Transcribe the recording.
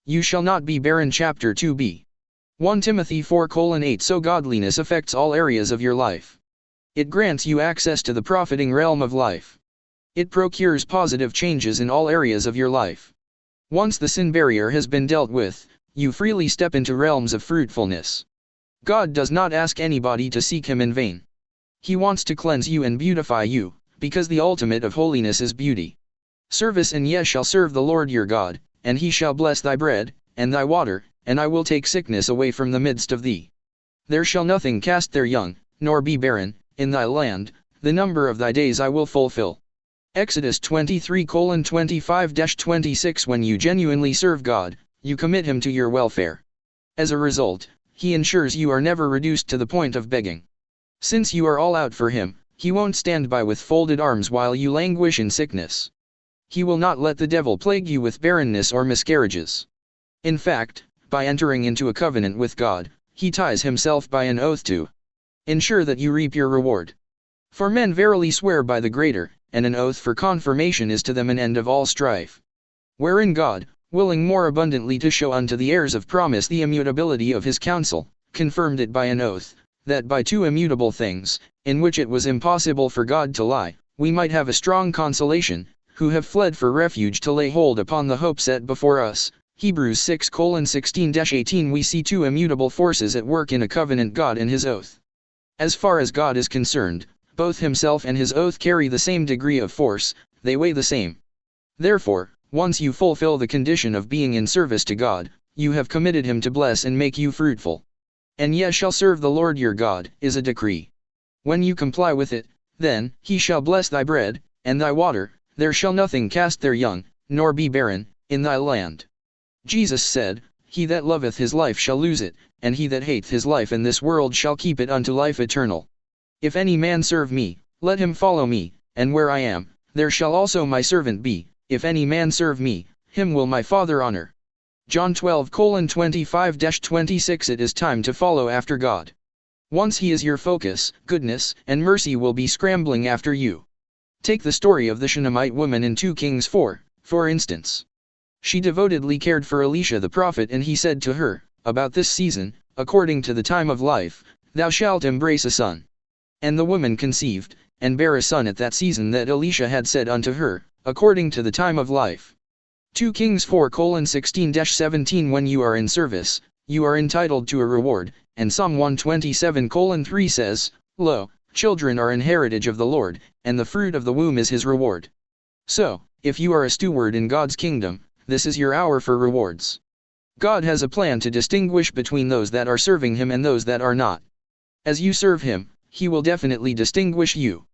You shall not be barren. Chapter 2b. 1 Timothy 4:8. So godliness affects all areas of your life. It grants you access to the profiting realm of life. It procures positive changes in all areas of your life. Once the sin barrier has been dealt with, you freely step into realms of fruitfulness. God does not ask anybody to seek Him in vain. He wants to cleanse you and beautify you, because the ultimate of holiness is beauty. Service and ye shall serve the Lord your God, and He shall bless thy bread, and thy water, and I will take sickness away from the midst of thee. There shall nothing cast their young, nor be barren, in thy land, the number of thy days I will fulfill. Exodus 23:25-26. When you genuinely serve God, you commit Him to your welfare. As a result, He ensures you are never reduced to the point of begging. Since you are all out for Him, He won't stand by with folded arms while you languish in sickness. He will not let the devil plague you with barrenness or miscarriages. In fact, by entering into a covenant with God, He ties Himself by an oath to ensure that you reap your reward. For men verily swear by the greater, and an oath for confirmation is to them an end of all strife. Wherein God, willing more abundantly to show unto the heirs of promise the immutability of His counsel, confirmed it by an oath, that by two immutable things, in which it was impossible for God to lie, we might have a strong consolation, who have fled for refuge to lay hold upon the hope set before us. Hebrews 6:16-18. We see two immutable forces at work in a covenant: God and His oath. As far as God is concerned, both Himself and His oath carry the same degree of force, they weigh the same. Therefore, once you fulfill the condition of being in service to God, you have committed Him to bless and make you fruitful. And ye shall serve the Lord your God, is a decree. When you comply with it, then He shall bless thy bread, and thy water, there shall nothing cast their young, nor be barren, in thy land. Jesus said, He that loveth his life shall lose it, and he that hateth his life in this world shall keep it unto life eternal. If any man serve me, let him follow me, and where I am, there shall also my servant be. If any man serve me, him will my Father honor. John 12:25-26. It is time to follow after God. Once He is your focus, goodness and mercy will be scrambling after you. Take the story of the Shunammite woman in 2 Kings 4, for instance. She devotedly cared for Elisha the prophet, and he said to her, about this season, according to the time of life, thou shalt embrace a son. And the woman conceived, and bare a son at that season that Elisha had said unto her, according to the time of life. 2 Kings 4:16-17. When you are in service, you are entitled to a reward, and Psalm 127:3 says, Lo, children are an heritage of the Lord, and the fruit of the womb is His reward. So, if you are a steward in God's kingdom, this is your hour for rewards. God has a plan to distinguish between those that are serving Him and those that are not. As you serve Him, He will definitely distinguish you.